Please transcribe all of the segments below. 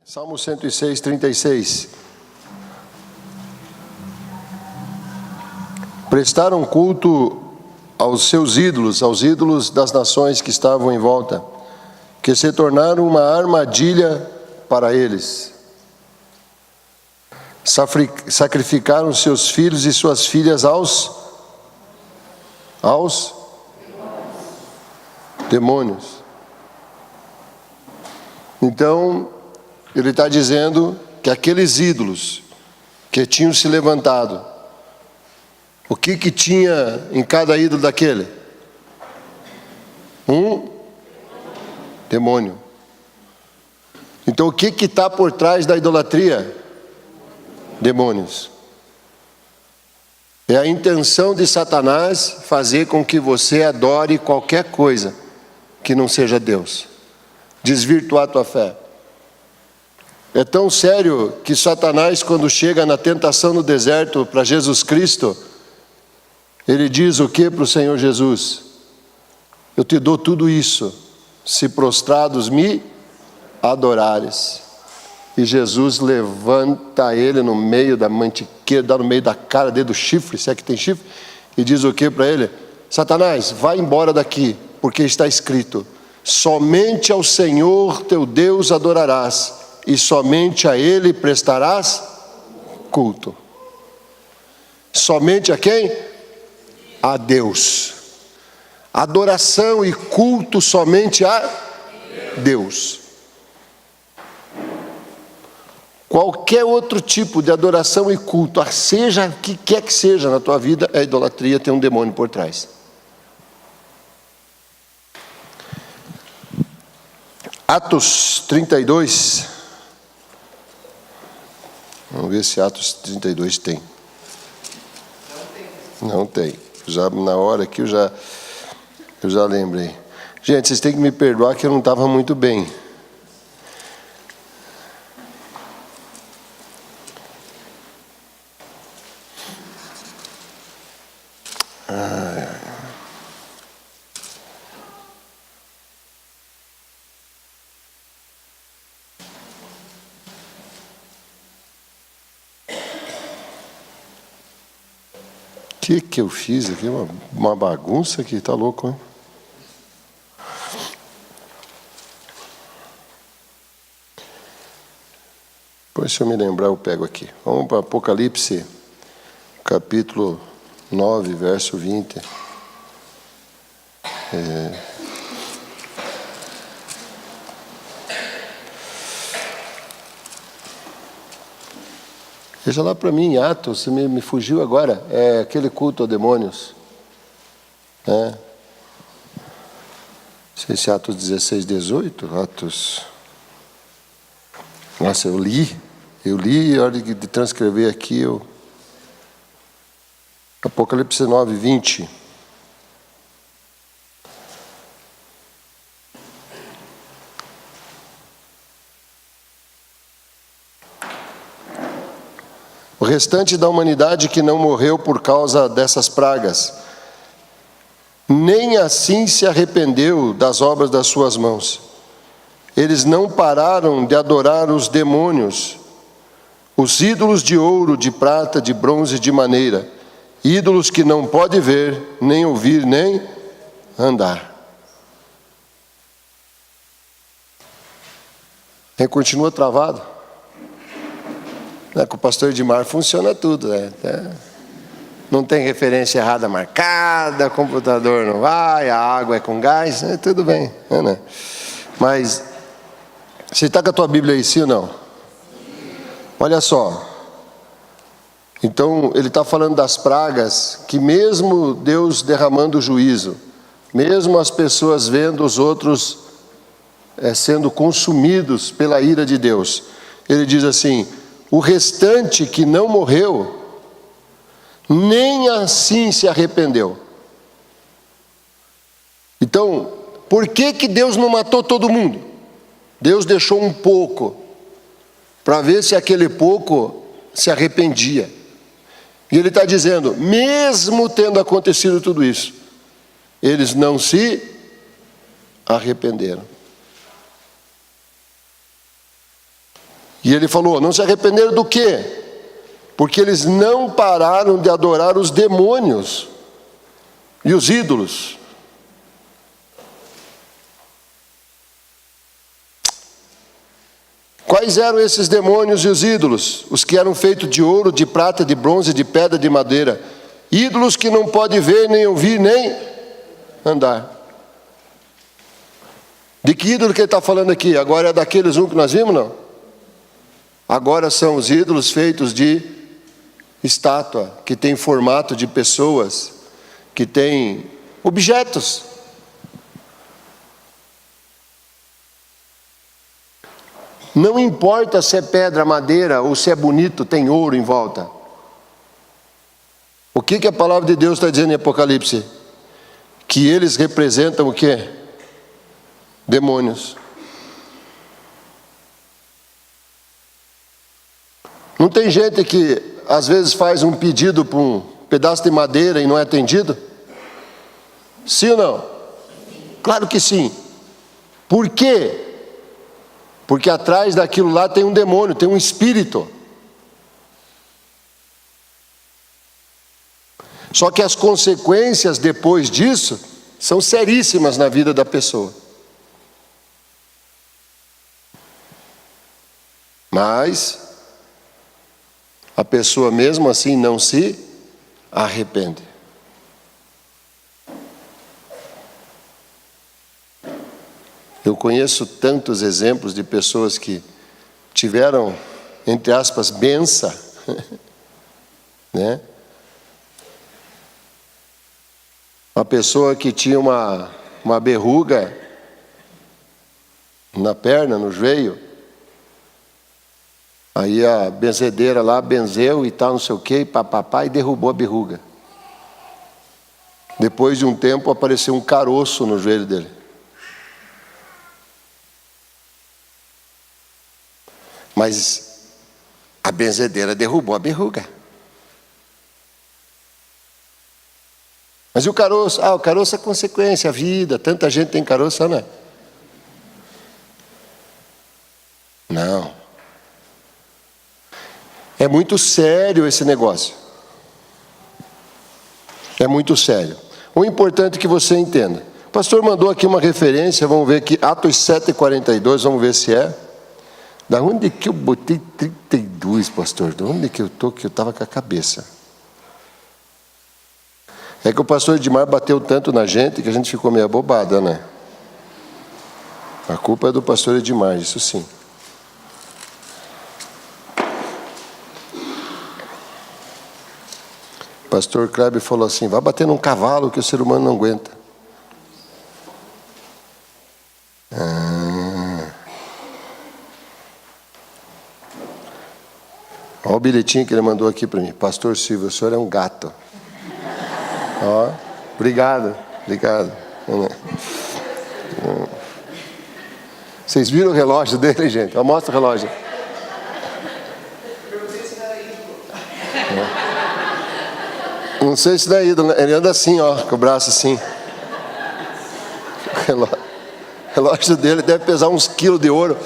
Salmo 106, 36. Prestaram culto aos seus ídolos, aos ídolos das nações que estavam em volta, que se tornaram uma armadilha para eles. Sacrificaram seus filhos e suas filhas aos demônios. Então, ele está dizendo que aqueles ídolos que tinham se levantado, o que tinha em cada ídolo daquele? Um demônio. Então o que está por trás da idolatria? Demônios. É a intenção de Satanás fazer com que você adore qualquer coisa que não seja Deus, desvirtuar a tua fé. É tão sério que Satanás, quando chega na tentação no deserto para Jesus Cristo, ele diz o que para o Senhor Jesus? Eu te dou tudo isso, se prostrados me adorares. E Jesus levanta ele no meio da mantiqueira, dá no meio da cara dele, do chifre, se é que tem chifre, e diz o que para ele? Satanás, vai embora daqui, porque está escrito: somente ao Senhor teu Deus adorarás, e somente a Ele prestarás culto. Somente a quem? A Deus. Adoração e culto somente a Deus. Qualquer outro tipo de adoração e culto, seja o que quer que seja na tua vida, é idolatria, tem um demônio por trás. Atos 32. Vamos ver se Atos 32 tem. Não tem. Já na hora aqui eu já lembrei. Gente, vocês têm que me perdoar que eu não estava muito bem. O que eu fiz aqui? Uma bagunça aqui, tá louco, hein? Depois, se eu me lembrar, eu pego aqui. Vamos para Apocalipse, capítulo 9, verso 20. Veja lá para mim, Atos, você me fugiu agora. É aquele culto a demônios. Não sei se é Atos 16, 18. Atos. Nossa, eu li, e a hora de transcrever aqui, Apocalipse 9, 20. O restante da humanidade que não morreu por causa dessas pragas, nem assim se arrependeu das obras das suas mãos. Eles não pararam de adorar os demônios, os ídolos de ouro, de prata, de bronze, de maneira, ídolos que não pode ver, nem ouvir, nem andar. Quem continua travado? Com o pastor Edmar funciona tudo, né? Não tem referência errada marcada, computador não vai, a água é com gás, tudo bem, né? Mas você está com a tua Bíblia aí, sim ou não? Olha só. Então ele está falando das pragas, que mesmo Deus derramando juízo, mesmo as pessoas vendo os outros sendo consumidos pela ira de Deus, ele diz assim: o restante que não morreu, nem assim se arrependeu. Então, por que Deus não matou todo mundo? Deus deixou um pouco, para ver se aquele pouco se arrependia. E ele está dizendo, mesmo tendo acontecido tudo isso, eles não se arrependeram. E ele falou: não se arrependeram do quê? Porque eles não pararam de adorar os demônios e os ídolos. Quais eram esses demônios e os ídolos? Os que eram feitos de ouro, de prata, de bronze, de pedra, de madeira. Ídolos que não pode ver, nem ouvir, nem andar. De que ídolo que ele está falando aqui? Agora é daqueles que nós vimos, não? Agora são os ídolos feitos de estátua, que tem formato de pessoas, que tem objetos. Não importa se é pedra, madeira, ou se é bonito, tem ouro em volta. O que a palavra de Deus está dizendo em Apocalipse? Que eles representam o quê? Demônios. Não tem gente que às vezes faz um pedido por um pedaço de madeira e não é atendido? Sim ou não? Claro que sim. Por quê? Porque atrás daquilo lá tem um demônio, tem um espírito. Só que as consequências depois disso são seríssimas na vida da pessoa. Mas a pessoa mesmo assim não se arrepende. Eu conheço tantos exemplos de pessoas que tiveram, entre aspas, benção, né? Uma pessoa que tinha uma verruga na perna, no joelho, aí a benzedeira lá benzeu e tal, não sei o que, papapá, e derrubou a verruga. Depois de um tempo apareceu um caroço no joelho dele. Mas a benzedeira derrubou a verruga. Mas e o caroço? O caroço é consequência, a vida. Tanta gente tem caroço, não é? Não. É muito sério esse negócio. É muito sério. O importante é que você entenda. O pastor mandou aqui uma referência, vamos ver aqui, Atos 7,42, vamos ver se é. Da onde que eu botei 32, pastor? Da onde que eu estou que eu estava com a cabeça? É que o pastor Edmar bateu tanto na gente que a gente ficou meio abobada, né? A culpa é do pastor Edmar, isso sim. O pastor Kleber falou assim: vai bater num cavalo que o ser humano não aguenta. Olha o bilhetinho que ele mandou aqui para mim. Pastor Silvio, o senhor é um gato. Ó, obrigado. Vocês viram o relógio dele, gente? Mostra o relógio. Não sei se não é ídolo, ele anda assim, ó, com o braço assim. O relógio dele deve pesar uns quilos de ouro.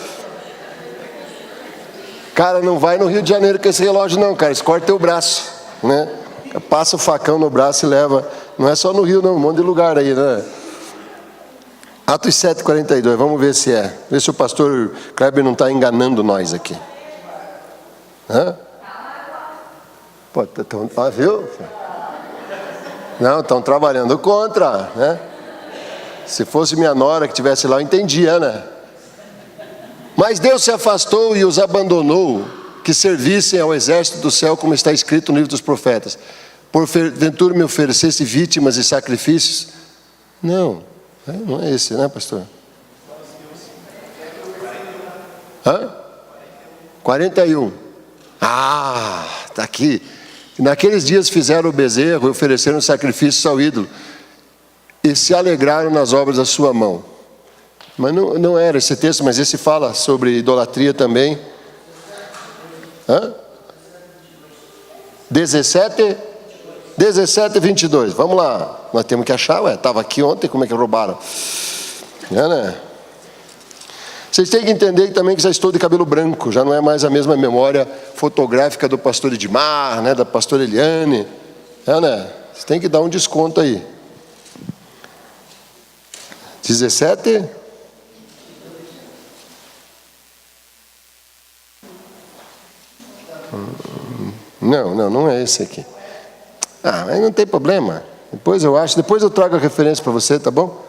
Cara, não vai no Rio de Janeiro com esse relógio não, cara, escorta teu braço, né? Passa o facão no braço e leva. Não é só no Rio não, um monte de lugar aí, né? Atos 7,42, vamos ver se é. Vê se o pastor Kleber não está enganando nós aqui. Hã? Pô, viu? Não, estão trabalhando contra, né? Se fosse minha nora que estivesse lá, eu entendia, né? Mas Deus se afastou e os abandonou, que servissem ao exército do céu, como está escrito no livro dos profetas. Porventura me oferecesse vítimas e sacrifícios? Não é esse, né, pastor? 41. Está aqui. Naqueles dias fizeram o bezerro e ofereceram sacrifícios ao ídolo, e se alegraram nas obras da sua mão. Mas não era esse texto, mas esse fala sobre idolatria também. 17:22. Vamos lá. Nós temos que achar, estava aqui ontem, como é que roubaram? Né? Vocês têm que entender também que já estou de cabelo branco, já não é mais a mesma memória fotográfica do pastor Edmar, né, da pastora Eliane. Né? Você tem que dar um desconto aí. 17? Não é esse aqui. Mas não tem problema. Depois eu trago a referência para você, tá bom?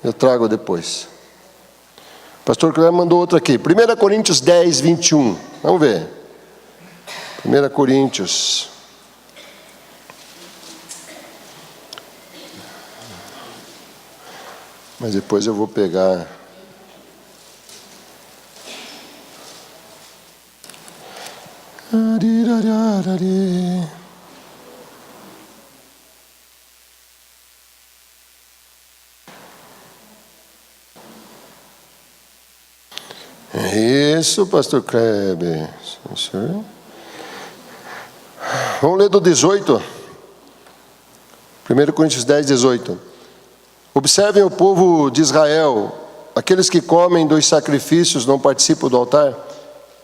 Eu trago depois. O pastor Cleber mandou outro aqui. 1 Coríntios 10, 21. Vamos ver. 1 Coríntios. Mas depois eu vou pegar. Isso, pastor Kleber. Vamos ler do 18. 1 Coríntios 10, 18. Observem o povo de Israel. Aqueles que comem dos sacrifícios não participam do altar.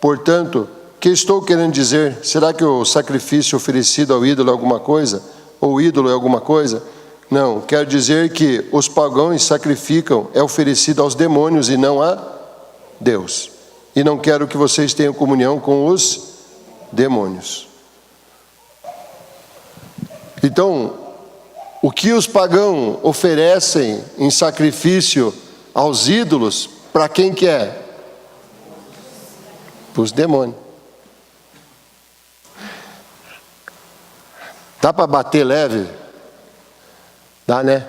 Portanto, o que estou querendo dizer? Será que o sacrifício oferecido ao ídolo é alguma coisa? Ou o ídolo é alguma coisa? Não, quero dizer que os pagãos sacrificam, é oferecido aos demônios e não a Deus. E não quero que vocês tenham comunhão com os demônios. Então, o que os pagãos oferecem em sacrifício aos ídolos, para quem que é? Para os demônios. Dá para bater leve? Dá, né?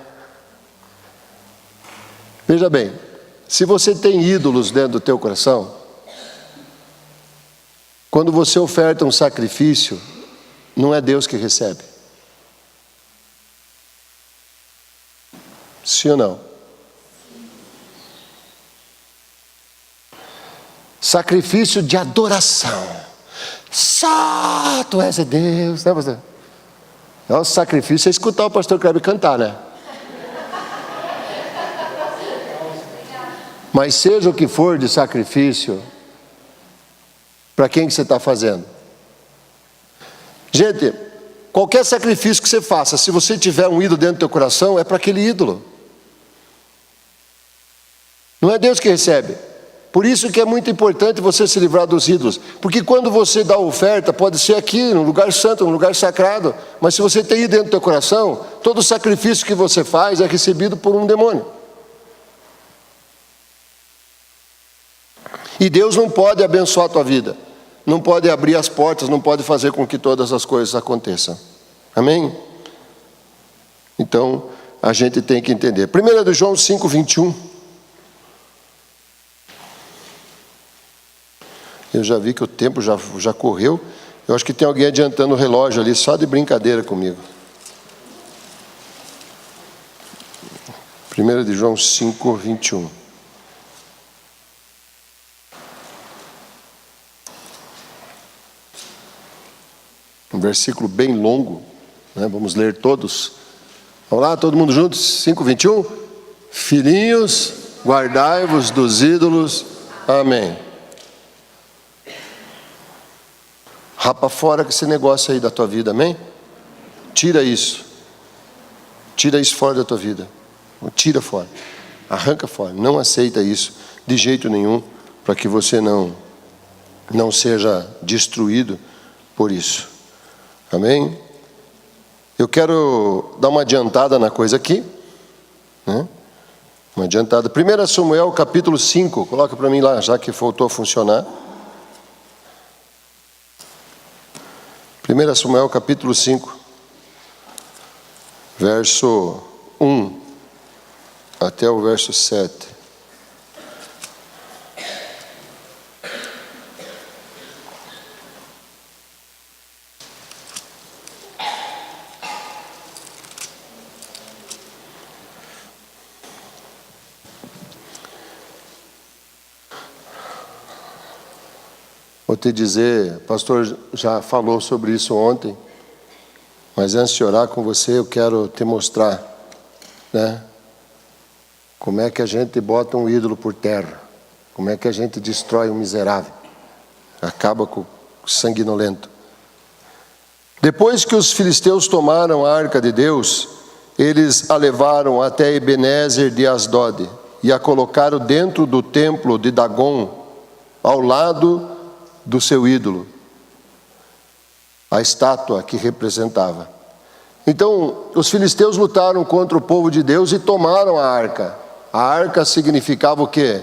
Veja bem, se você tem ídolos dentro do teu coração, quando você oferta um sacrifício, não é Deus que recebe. Sim ou não? Sacrifício de adoração. Só tu és Deus, né, pastor? É um sacrifício é escutar o pastor Kleber cantar, né? Mas seja o que for de sacrifício, para quem que você está fazendo? Gente, qualquer sacrifício que você faça, se você tiver um ídolo dentro do teu coração, é para aquele ídolo. Não é Deus que recebe. Por isso que é muito importante você se livrar dos ídolos. Porque quando você dá oferta, pode ser aqui, no lugar santo, no lugar sagrado. Mas se você tem dentro do teu coração, todo sacrifício que você faz é recebido por um demônio. E Deus não pode abençoar a tua vida. Não pode abrir as portas, não pode fazer com que todas as coisas aconteçam. Amém? Então, a gente tem que entender. 1 de João 5, 21. Eu já vi que o tempo já correu. Eu acho que tem alguém adiantando o relógio ali, só de brincadeira comigo. 1 de João 5, 21. Um versículo bem longo, né? Vamos ler todos. Vamos lá, todo mundo juntos? 5, 21. Filhinhos, guardai-vos dos ídolos. Amém. Rapa fora com esse negócio aí da tua vida, amém? Tira isso. Tira isso fora da tua vida. Tira fora. Arranca fora. Não aceita isso de jeito nenhum, para que você não seja destruído por isso. Amém? Eu quero dar uma adiantada na coisa aqui, né? Uma adiantada. 1 Samuel capítulo 5, coloca para mim lá, já que voltou a funcionar. 1 Samuel capítulo 5, verso 1 até o verso 7. Vou te dizer, o pastor já falou sobre isso ontem, mas antes de orar com você, eu quero te mostrar, né, como é que a gente bota um ídolo por terra. Como é que a gente destrói um miserável? Acaba com o sanguinolento. Depois que os filisteus tomaram a arca de Deus, eles a levaram até Ebenezer de Asdod e a colocaram dentro do templo de Dagon, ao lado do seu ídolo, a estátua que representava. Então, os filisteus lutaram contra o povo de Deus e tomaram a arca. A arca significava o quê?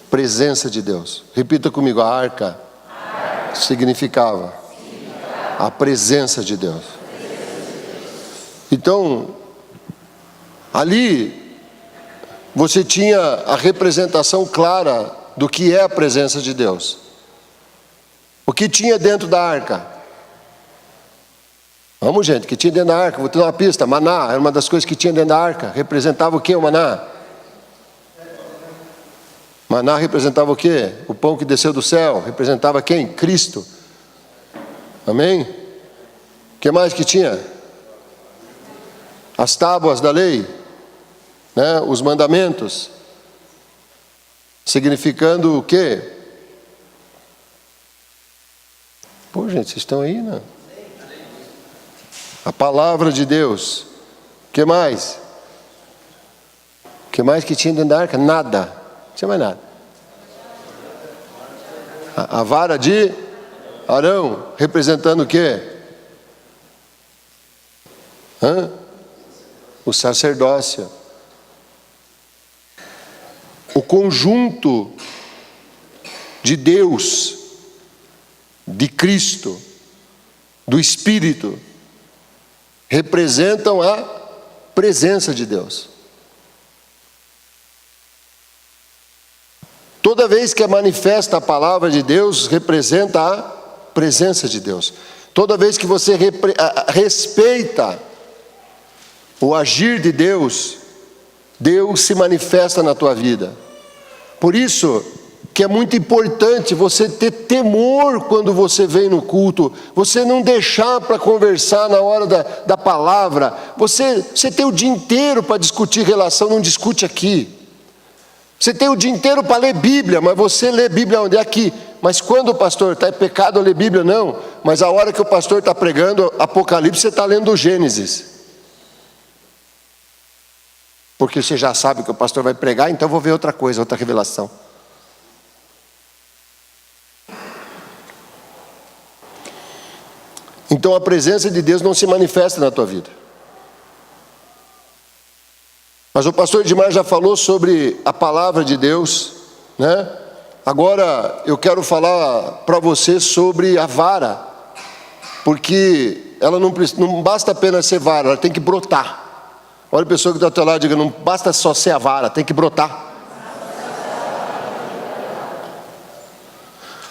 Presença de Deus. Repita comigo, a arca significava a presença de Deus. Então, ali você tinha a representação clara do que é a presença de Deus. O que tinha dentro da arca? Vamos, gente, o que tinha dentro da arca? Vou te dar uma pista. Maná era uma das coisas que tinha dentro da arca. Representava o que o maná? Maná representava o quê? O pão que desceu do céu. Representava quem? Cristo. Amém? O que mais que tinha? As tábuas da lei, né? Os mandamentos. Significando o quê? Pô, gente, vocês estão aí, não? A palavra de Deus. O que mais? O que mais que tinha dentro da arca? Nada. Não tinha mais nada. A vara de Arão, representando o quê? O sacerdócio. O conjunto de Deus, de Cristo, do Espírito, representam a presença de Deus. Toda vez que é manifesta a palavra de Deus, representa a presença de Deus. Toda vez que você respeita o agir de Deus, Deus se manifesta na tua vida. Por isso que é muito importante você ter temor quando você vem no culto, você não deixar para conversar na hora da palavra, você tem o dia inteiro para discutir relação, não discute aqui. Você tem o dia inteiro para ler Bíblia, mas você lê Bíblia onde? Aqui. Mas quando o pastor está, é pecado ler Bíblia? Não. Mas a hora que o pastor está pregando Apocalipse, você está lendo o Gênesis. Porque você já sabe que o pastor vai pregar, então vou ver outra coisa, outra revelação. Então a presença de Deus não se manifesta na tua vida. Mas o pastor Edmar já falou sobre a palavra de Deus, né? Agora eu quero falar para você sobre a vara, porque ela não basta apenas ser vara, ela tem que brotar. Olha a pessoa que está ao teu lado e diga, não basta só ser a vara, tem que brotar.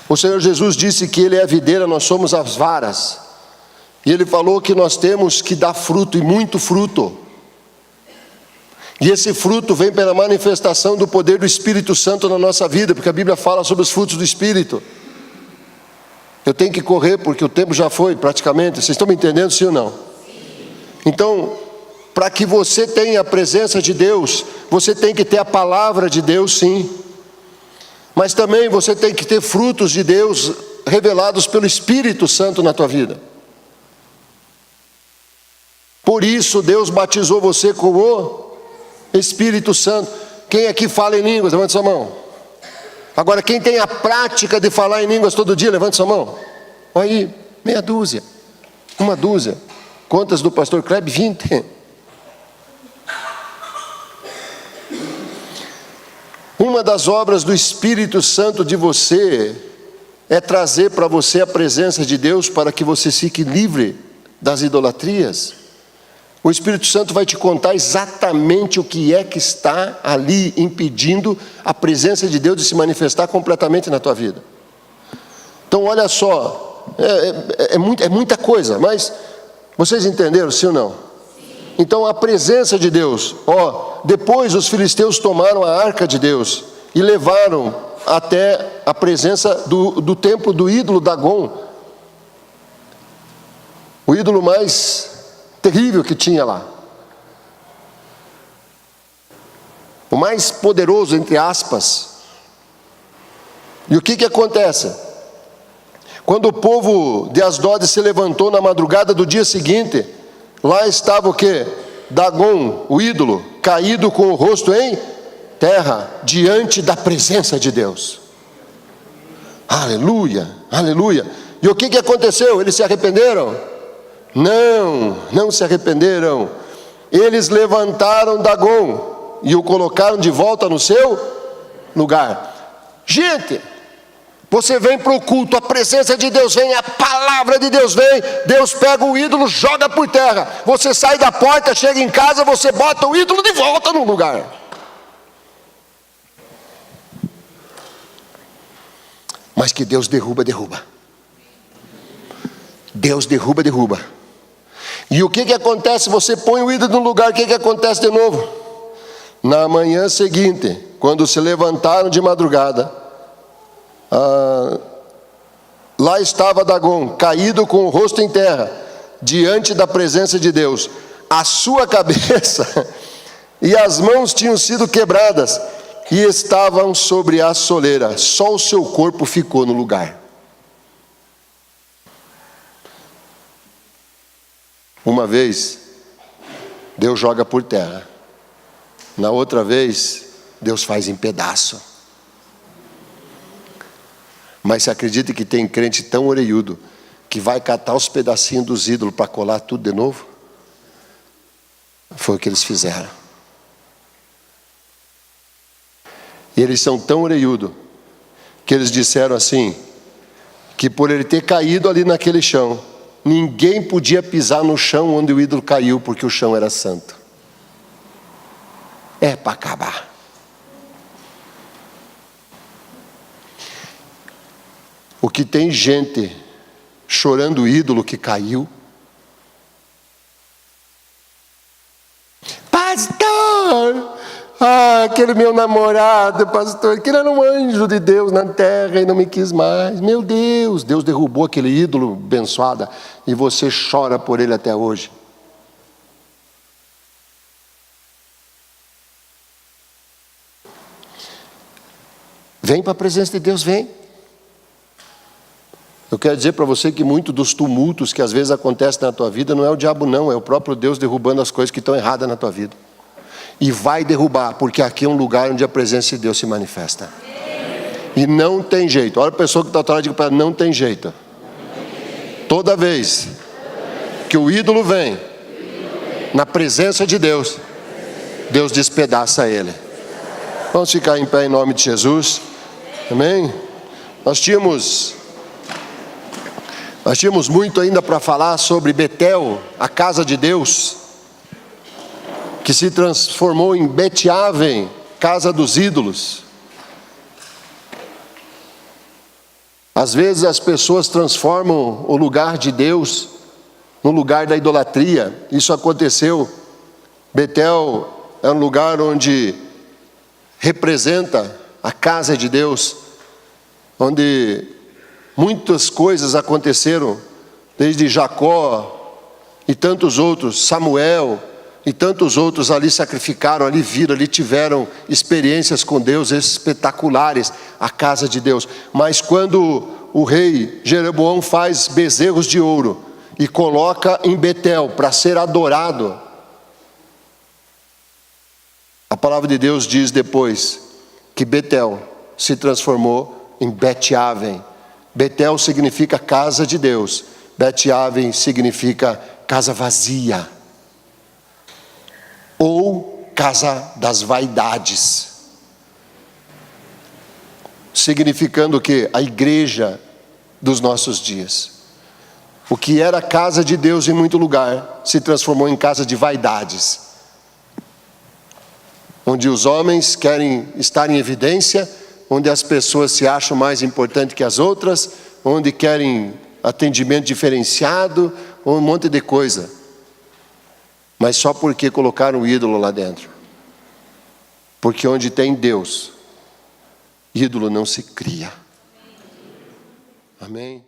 O Senhor Jesus disse que Ele é a videira, nós somos as varas. E Ele falou que nós temos que dar fruto, e muito fruto. E esse fruto vem pela manifestação do poder do Espírito Santo na nossa vida, porque a Bíblia fala sobre os frutos do Espírito. Eu tenho que correr porque o tempo já foi praticamente. Vocês estão me entendendo, sim ou não? Sim. Então, para que você tenha a presença de Deus, você tem que ter a palavra de Deus, sim. Mas também você tem que ter frutos de Deus revelados pelo Espírito Santo na tua vida. Por isso Deus batizou você com o Espírito Santo. Quem aqui fala em línguas? Levante sua mão. Agora, quem tem a prática de falar em línguas todo dia? Levante sua mão. Olha aí, meia dúzia. Uma dúzia. Quantas do pastor Kleb? 20. Uma das obras do Espírito Santo de você é trazer para você a presença de Deus para que você fique livre das idolatrias. O Espírito Santo vai te contar exatamente o que é que está ali impedindo a presença de Deus de se manifestar completamente na tua vida. Então olha só, é muita coisa, mas vocês entenderam, sim ou não? Então a presença de Deus, depois os filisteus tomaram a arca de Deus e levaram até a presença do templo do ídolo Dagon, o ídolo mais terrível que tinha lá, o mais poderoso, entre aspas, E o que acontece? Quando o povo de Asdod se levantou na madrugada do dia seguinte, lá estava o quê? Dagon, o ídolo, caído com o rosto em terra, diante da presença de Deus. Aleluia, aleluia. E o que aconteceu? Eles se arrependeram? Não se arrependeram. Eles levantaram Dagon e o colocaram de volta no seu lugar. Gente, você vem para o culto, a presença de Deus vem, a palavra de Deus vem, Deus pega o ídolo, joga por terra. Você sai da porta, chega em casa, você bota o ídolo de volta no lugar. Mas que Deus derruba. Deus derruba. E o que acontece? Você põe o ídolo no lugar, o que acontece de novo? Na manhã seguinte, quando se levantaram de madrugada, lá estava Dagon, caído com o rosto em terra, diante da presença de Deus. A sua cabeça e as mãos tinham sido quebradas e estavam sobre a soleira. Só o seu corpo ficou no lugar. Uma vez, Deus joga por terra. Na outra vez, Deus faz em pedaço. Mas se acredita que tem crente tão orelhudo que vai catar os pedacinhos dos ídolos para colar tudo de novo? Foi o que eles fizeram. E eles são tão orelhudos que eles disseram assim, que por ele ter caído ali naquele chão, ninguém podia pisar no chão onde o ídolo caiu, porque o chão era santo. É para acabar. O que tem gente chorando o ídolo que caiu. Pastor, aquele meu namorado, pastor, aquele era um anjo de Deus na terra e não me quis mais. Meu Deus, Deus derrubou aquele ídolo abençoado e você chora por ele até hoje. Vem para a presença de Deus, vem. Eu quero dizer para você que muito dos tumultos que às vezes acontecem na tua vida não é o diabo não, é o próprio Deus derrubando as coisas que estão erradas na tua vida. E vai derrubar, porque aqui é um lugar onde a presença de Deus se manifesta. E não tem jeito. Olha a pessoa que está atrás e diga para ela, não tem jeito. Toda vez que o ídolo vem na presença de Deus, Deus despedaça ele. Vamos ficar em pé em nome de Jesus. Amém? Nós tínhamos muito ainda para falar sobre Betel, a casa de Deus, que se transformou em Bet-Aven, casa dos ídolos. Às vezes as pessoas transformam o lugar de Deus no lugar da idolatria. Isso aconteceu. Betel é um lugar onde representa a casa de Deus, onde muitas coisas aconteceram, desde Jacó e tantos outros, Samuel e tantos outros ali sacrificaram, ali viram, ali tiveram experiências com Deus espetaculares, a casa de Deus. Mas quando o rei Jeroboão faz bezerros de ouro e coloca em Betel para ser adorado, a palavra de Deus diz depois que Betel se transformou em Bet-Aven. Betel significa casa de Deus, Bet-Aven significa casa vazia, ou casa das vaidades, significando o quê? A igreja dos nossos dias. O que era casa de Deus em muito lugar, se transformou em casa de vaidades, onde os homens querem estar em evidência, onde as pessoas se acham mais importantes que as outras, onde querem atendimento diferenciado, um monte de coisa. Mas só porque colocaram o ídolo lá dentro. Porque onde tem Deus, ídolo não se cria. Amém?